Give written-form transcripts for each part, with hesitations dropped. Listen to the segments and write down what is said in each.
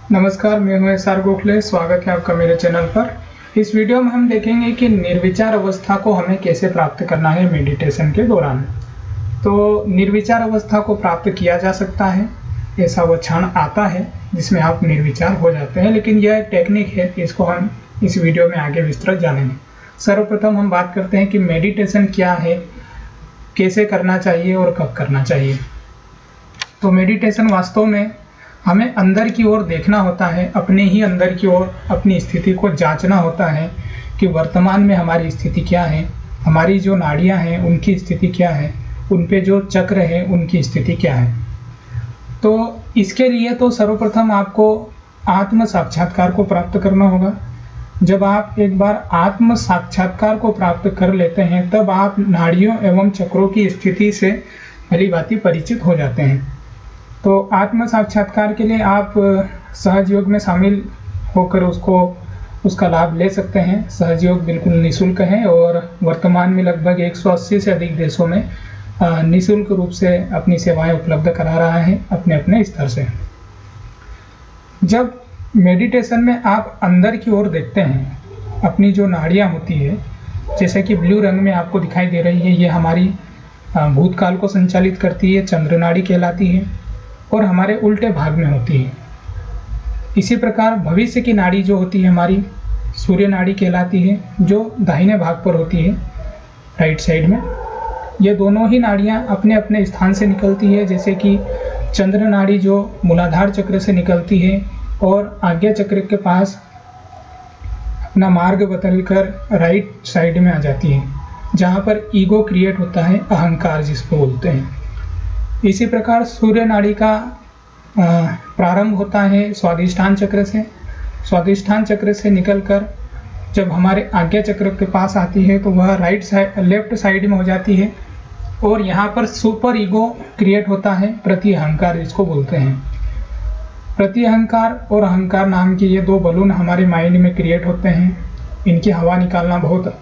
नमस्कार, मैं हूं एस.आर. गोखले। स्वागत है आपका मेरे चैनल पर। इस वीडियो में हम देखेंगे कि निर्विचार अवस्था को हमें कैसे प्राप्त करना है मेडिटेशन के दौरान। तो निर्विचार अवस्था को प्राप्त किया जा सकता है, ऐसा वो क्षण आता है जिसमें आप निर्विचार हो जाते हैं, लेकिन यह टेक्निक है, इसको हम इस वीडियो में आगे विस्तृत जानेंगे। सर्वप्रथम हम बात करते हैं कि मेडिटेशन क्या है, कैसे करना चाहिए और कब करना चाहिए। तो मेडिटेशन वास्तव में हमें अंदर की ओर देखना होता है, अपने ही अंदर की ओर अपनी स्थिति को जांचना होता है कि वर्तमान में हमारी स्थिति क्या है, हमारी जो नाड़ियां हैं उनकी स्थिति क्या है, उन पे जो चक्र है उनकी स्थिति क्या है। तो इसके लिए तो सर्वप्रथम आपको आत्म साक्षात्कार को प्राप्त करना होगा। जब आप एक बार आत्म साक्षात्कार को प्राप्त कर लेते हैं तब आप नाड़ियों एवं चक्रों की स्थिति से भलीभांति परिचित हो जाते हैं। तो आत्म साक्षात्कार के लिए आप सहज योग में शामिल होकर उसका लाभ ले सकते हैं। सहज योग बिल्कुल निःशुल्क है और वर्तमान में लगभग 180 से अधिक देशों में निःशुल्क रूप से अपनी सेवाएं उपलब्ध करा रहा है अपने अपने स्तर से। जब मेडिटेशन में आप अंदर की ओर देखते हैं, अपनी जो नाड़ियां होती है, जैसे कि ब्लू रंग में आपको दिखाई दे रही है, ये हमारी भूतकाल को संचालित करती है, चंद्र नाड़ी कहलाती है और हमारे उल्टे भाग में होती है। इसी प्रकार भविष्य की नाड़ी जो होती है हमारी सूर्य नाड़ी कहलाती है, जो दाहिने भाग पर होती है, राइट साइड में। ये दोनों ही नाड़ियां अपने अपने स्थान से निकलती है, जैसे कि चंद्र नाड़ी जो मूलाधार चक्र से निकलती है और आज्ञा चक्र के पास अपना मार्ग बदलकर राइट साइड में आ जाती है, जहाँ पर ईगो क्रिएट होता है, अहंकार जिसको बोलते हैं। इसी प्रकार सूर्य नाड़ी का प्रारंभ होता है स्वादिष्ठान चक्र से। स्वादिष्ठान चक्र से निकलकर जब हमारे आज्ञा चक्र के पास आती है तो वह लेफ्ट साइड में हो जाती है और यहाँ पर सुपर ईगो क्रिएट होता है, प्रति अहंकार जिसको बोलते हैं। प्रति अहंकार और अहंकार नाम के ये दो बलून हमारे माइंड में क्रिएट होते हैं। इनकी हवा निकालना बहुत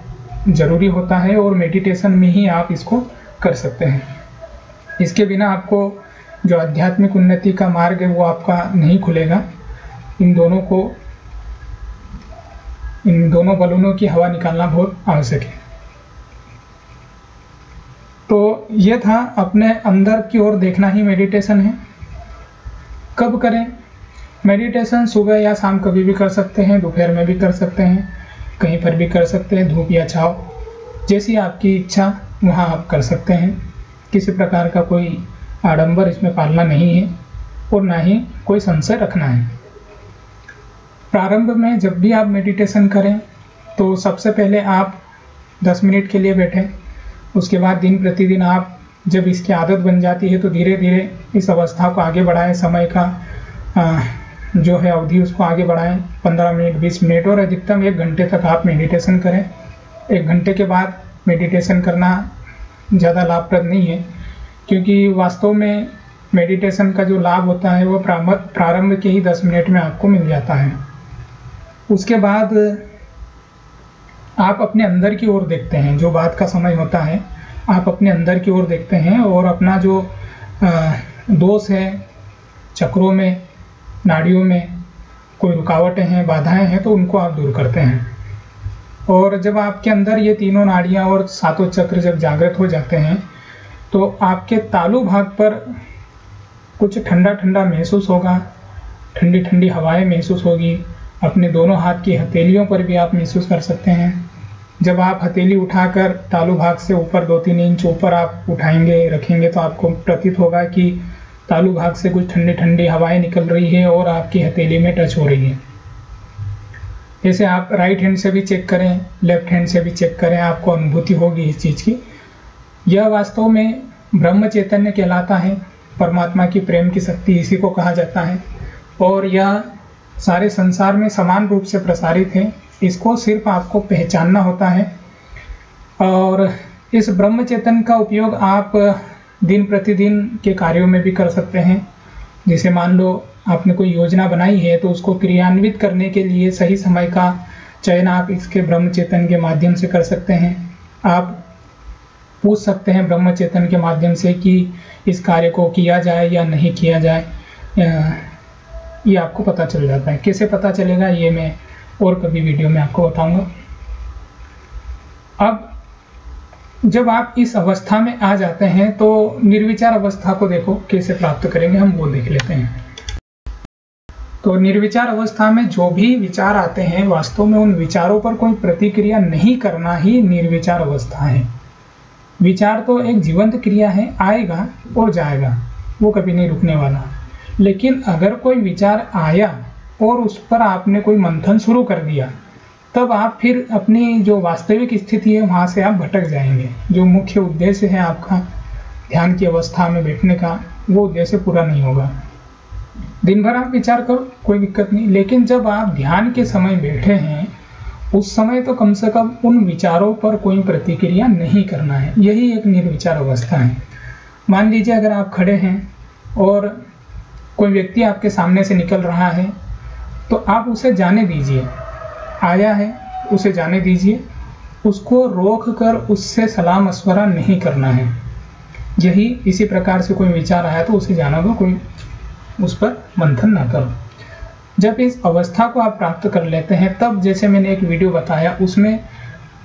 ज़रूरी होता है और मेडिटेशन में ही आप इसको कर सकते हैं। इसके बिना आपको जो आध्यात्मिक उन्नति का मार्ग है वो आपका नहीं खुलेगा। इन दोनों बलूनों की हवा निकालना बहुत आवश्यक है। तो ये था, अपने अंदर की ओर देखना ही मेडिटेशन है। कब करें मेडिटेशन? सुबह या शाम कभी भी कर सकते हैं, दोपहर में भी कर सकते हैं, कहीं पर भी कर सकते हैं, धूप या छाँव, जैसी आपकी इच्छा वहाँ आप कर सकते हैं। किसी प्रकार का कोई आडंबर इसमें पालना नहीं है और ना ही कोई संशय रखना है। प्रारंभ में जब भी आप मेडिटेशन करें तो सबसे पहले आप 10 मिनट के लिए बैठें। उसके बाद दिन प्रतिदिन आप जब इसकी आदत बन जाती है तो धीरे धीरे इस अवस्था को आगे बढ़ाएं। समय का जो है अवधि उसको आगे बढ़ाएं, 15 मिनट, 20 मिनट और अधिकतम 1 घंटे तक आप मेडिटेशन करें। 1 घंटे के बाद मेडिटेशन करना ज़्यादा लाभप्रद नहीं है, क्योंकि वास्तव में मेडिटेशन का जो लाभ होता है वो प्रारंभ के ही 10 मिनट में आपको मिल जाता है। उसके बाद आप अपने अंदर की ओर देखते हैं। जो बात का समय होता है आप अपने अंदर की ओर देखते हैं और अपना जो दोष है, चक्रों में, नाड़ियों में कोई रुकावटें हैं, बाधाएं हैं, तो उनको आप दूर करते हैं। और जब आपके अंदर ये तीनों नाड़ियां और 7 चक्र जब जागृत हो जाते हैं तो आपके तालु भाग पर कुछ ठंडा ठंडा महसूस होगा, ठंडी ठंडी हवाएं महसूस होगी। अपने दोनों हाथ की हथेलियों पर भी आप महसूस कर सकते हैं। जब आप हथेली उठाकर तालु भाग से ऊपर 2-3 इंच ऊपर आप उठाएंगे, रखेंगे, तो आपको प्रतीत होगा कि तालु भाग से कुछ ठंडी ठंडी हवाएं निकल रही है और आपकी हथेली में टच हो रही है। जैसे आप राइट हैंड से भी चेक करें, लेफ्ट हैंड से भी चेक करें, आपको अनुभूति होगी इस चीज़ की। यह वास्तव में ब्रह्म चैतन्य कहलाता है। परमात्मा की प्रेम की शक्ति इसी को कहा जाता है और यह सारे संसार में समान रूप से प्रसारित है। इसको सिर्फ आपको पहचानना होता है और इस ब्रह्म चैतन्य का उपयोग आप दिन प्रतिदिन के कार्यों में भी कर सकते हैं। जैसे मान लो आपने कोई योजना बनाई है तो उसको क्रियान्वित करने के लिए सही समय का चयन आप इसके ब्रह्म चैतन्य के माध्यम से कर सकते हैं। आप पूछ सकते हैं ब्रह्म चैतन्य के माध्यम से कि इस कार्य को किया जाए या नहीं किया जाए। ये आपको पता चल जाता है। कैसे पता चलेगा ये मैं और कभी वीडियो में आपको बताऊंगा। अब जब आप इस अवस्था में आ जाते हैं तो निर्विचार अवस्था को देखो कैसे प्राप्त करेंगे, हम वो देख लेते हैं। तो निर्विचार अवस्था में जो भी विचार आते हैं वास्तव में उन विचारों पर कोई प्रतिक्रिया नहीं करना ही निर्विचार अवस्था है। विचार तो एक जीवंत क्रिया है, आएगा और जाएगा, वो कभी नहीं रुकने वाला। लेकिन अगर कोई विचार आया और उस पर आपने कोई मंथन शुरू कर दिया, तब आप फिर अपनी जो वास्तविक स्थिति है वहाँ से आप भटक जाएंगे। जो मुख्य उद्देश्य है आपका ध्यान की अवस्था में बैठने का, वो उद्देश्य पूरा नहीं होगा। दिन भर आप विचार करो, कोई दिक्कत नहीं, लेकिन जब आप ध्यान के समय बैठे हैं उस समय तो कम से कम उन विचारों पर कोई प्रतिक्रिया नहीं करना है। यही एक निर्विचार अवस्था है। मान लीजिए अगर आप खड़े हैं और कोई व्यक्ति आपके सामने से निकल रहा है तो आप उसे जाने दीजिए, आया है उसे जाने दीजिए, उसको रोक कर उससे सलाह मशवरा नहीं करना है। यही इसी प्रकार से कोई विचार आया तो उसे जाना दो, कोई उस पर मंथन ना करो। जब इस अवस्था को आप प्राप्त कर लेते हैं तब जैसे मैंने एक वीडियो बताया उसमें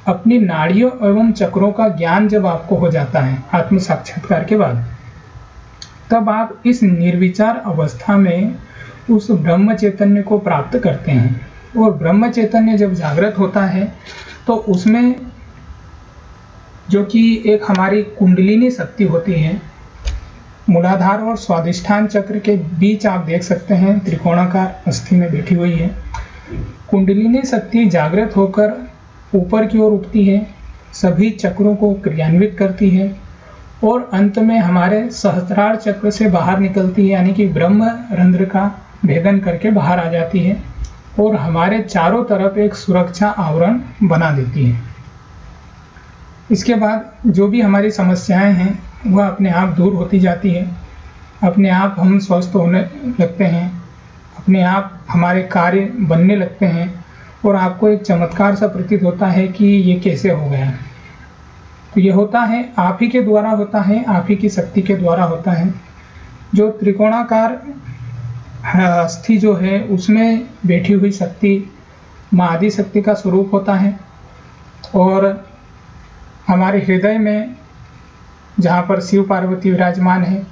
अपनी नाड़ियों एवं चक्रों का ज्ञान जब आपको हो जाता है आत्म साक्षात्कार के बाद, तब आप इस निर्विचार अवस्था में उस ब्रह्म चैतन्य को प्राप्त करते हैं। और ब्रह्म चैतन्य जब जागृत होता है तो उसमें जो कि एक हमारी कुंडलिनी शक्ति होती है, मूलाधार और स्वादिष्ठान चक्र के बीच आप देख सकते हैं त्रिकोणाकार अस्थि में बैठी हुई है। कुंडलिनी शक्ति जागृत होकर ऊपर की ओर उठती है, सभी चक्रों को क्रियान्वित करती है और अंत में हमारे सहस्त्रार चक्र से बाहर निकलती है, यानी कि ब्रह्म रंध्र का भेदन करके बाहर आ जाती है और हमारे चारों तरफ एक सुरक्षा आवरण बना देती है। इसके बाद जो भी हमारी समस्याएं हैं वह अपने आप दूर होती जाती है, अपने आप हम स्वस्थ होने लगते हैं, अपने आप हमारे कार्य बनने लगते हैं और आपको एक चमत्कार सा प्रतीत होता है कि ये कैसे हो गया। तो ये होता है आप ही के द्वारा होता है, आप ही की शक्ति के द्वारा होता है। जो त्रिकोणाकार अस्थि जो है उसमें बैठी हुई शक्ति माँ आदि शक्ति का स्वरूप होता है और हमारे हृदय में जहाँ पर शिव पार्वती विराजमान है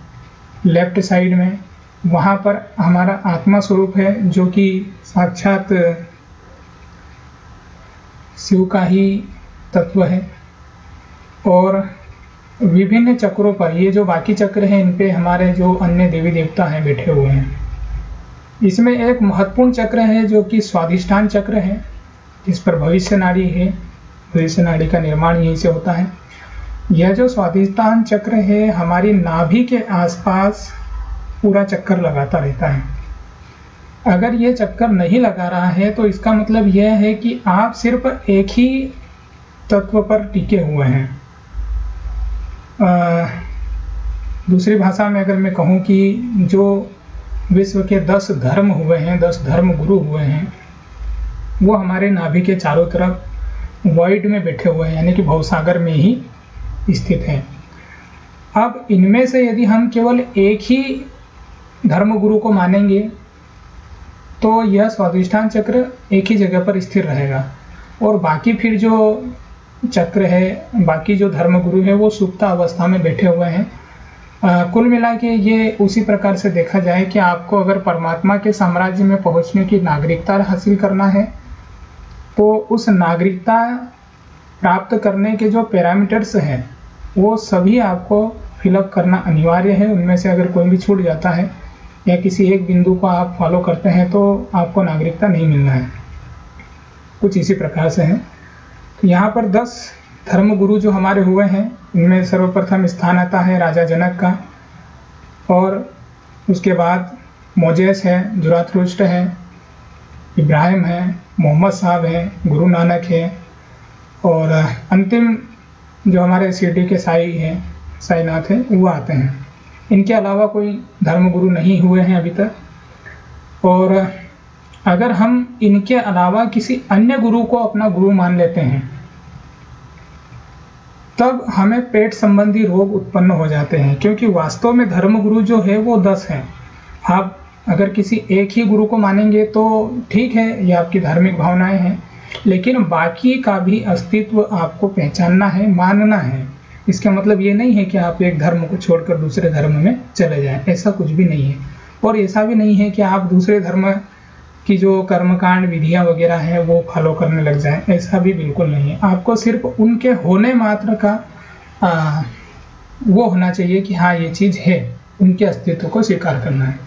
लेफ्ट साइड में, वहाँ पर हमारा आत्मा स्वरूप है जो कि साक्षात शिव का ही तत्व है। और विभिन्न चक्रों पर ये जो बाकी चक्र हैं इन पे हमारे जो अन्य देवी देवता हैं बैठे हुए हैं। इसमें एक महत्वपूर्ण चक्र है जो कि स्वादिष्ठान चक्र है, जिस पर भविष्य नाड़ी है। भविष्य नाड़ी का निर्माण यहीं से होता है। यह जो स्वादिष्ठान चक्र है हमारी नाभि के आसपास पूरा चक्कर लगाता रहता है। अगर ये चक्कर नहीं लगा रहा है तो इसका मतलब यह है कि आप सिर्फ एक ही तत्व पर टिके हुए हैं। दूसरी भाषा में अगर मैं कहूँ कि जो विश्व के 10 धर्म हुए हैं, 10 धर्म गुरु हुए हैं, वो हमारे नाभि के चारों तरफ वॉइड में बैठे हुए हैं, यानी कि भवसागर में ही स्थित हैं। अब इनमें से यदि हम केवल एक ही धर्म गुरु को मानेंगे तो यह स्वादिष्ठान चक्र एक ही जगह पर स्थिर रहेगा और बाकी फिर जो चक्र है, बाकी जो धर्म गुरु है वो सुप्ता अवस्था में बैठे हुए हैं। कुल मिला के ये उसी प्रकार से देखा जाए कि आपको अगर परमात्मा के साम्राज्य में पहुंचने की नागरिकता हासिल करना है तो उस नागरिकता प्राप्त करने के जो पैरामीटर्स हैं वो सभी आपको फिलअप करना अनिवार्य है। उनमें से अगर कोई भी छूट जाता है या किसी एक बिंदु को आप फॉलो करते हैं तो आपको नागरिकता नहीं मिलना है। कुछ इसी प्रकार से है। तो यहाँ पर 10 धर्म गुरु जो हमारे हुए हैं इनमें सर्वप्रथम स्थान आता है राजा जनक का, और उसके बाद मोजेस है, जुराथुस्त्र है, इब्राहिम है, मोहम्मद साहब है, गुरु नानक है और अंतिम जो हमारे शिरडी के साई हैं, साईनाथ है, वो आते हैं। इनके अलावा कोई धर्म गुरु नहीं हुए हैं अभी तक। और अगर हम इनके अलावा किसी अन्य गुरु को अपना गुरु मान लेते हैं तब हमें पेट संबंधी रोग उत्पन्न हो जाते हैं, क्योंकि वास्तव में धर्म गुरु जो है वो 10 हैं। आप अगर किसी एक ही गुरु को मानेंगे तो ठीक है, ये आपकी धार्मिक भावनाएं हैं, लेकिन बाकी का भी अस्तित्व आपको पहचानना है, मानना है। इसका मतलब ये नहीं है कि आप एक धर्म को छोड़कर दूसरे धर्म में चले जाएं, ऐसा कुछ भी नहीं है। और ऐसा भी नहीं है कि आप दूसरे धर्म की जो कर्मकांड विधियां वगैरह हैं वो फॉलो करने लग जाएं, ऐसा भी बिल्कुल नहीं है। आपको सिर्फ उनके होने मात्र का वो होना चाहिए कि हाँ ये चीज़ है, उनके अस्तित्व को स्वीकार करना है।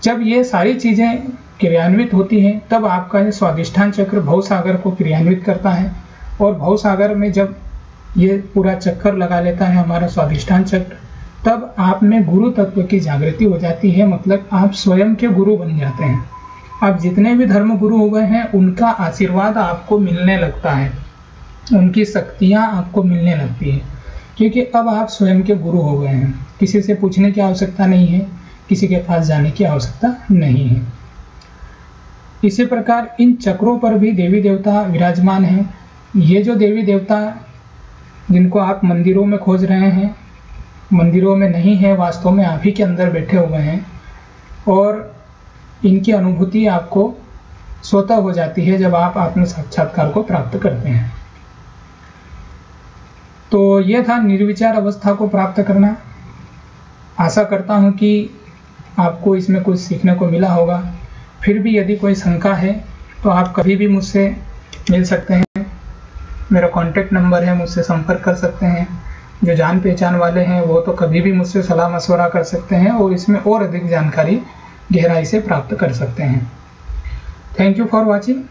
जब ये सारी चीज़ें क्रियान्वित होती हैं तब आपका ये स्वाधिष्ठान चक्र भवसागर को क्रियान्वित करता है, और भवसागर में जब ये पूरा चक्कर लगा लेता है हमारा स्वाधिष्ठान चक्र, तब आप में गुरु तत्व की जागृति हो जाती है। मतलब आप स्वयं के गुरु बन जाते हैं। आप जितने भी धर्म गुरु हुए हैं उनका आशीर्वाद आपको मिलने लगता है, उनकी शक्तियाँ आपको मिलने लगती है, क्योंकि अब आप स्वयं के गुरु हो गए हैं। किसी से पूछने की आवश्यकता नहीं है, किसी के पास जाने की आवश्यकता नहीं है। इसी प्रकार इन चक्रों पर भी देवी देवता विराजमान हैं। ये जो देवी देवता जिनको आप मंदिरों में खोज रहे हैं, मंदिरों में नहीं है, वास्तव में आप ही के अंदर बैठे हुए हैं, और इनकी अनुभूति आपको स्वतः हो जाती है जब आप आत्म साक्षात्कार को प्राप्त करते हैं। तो यह था निर्विचार अवस्था को प्राप्त करना। आशा करता हूं कि आपको इसमें कुछ सीखने को मिला होगा। फिर भी यदि कोई शंका है तो आप कभी भी मुझसे मिल सकते हैं। मेरा कॉन्टैक्ट नंबर है, मुझसे संपर्क कर सकते हैं। जो जान पहचान वाले हैं वो तो कभी भी मुझसे सलाह मशवरा कर सकते हैं और इसमें और अधिक जानकारी गहराई से प्राप्त कर सकते हैं। Thank you for watching.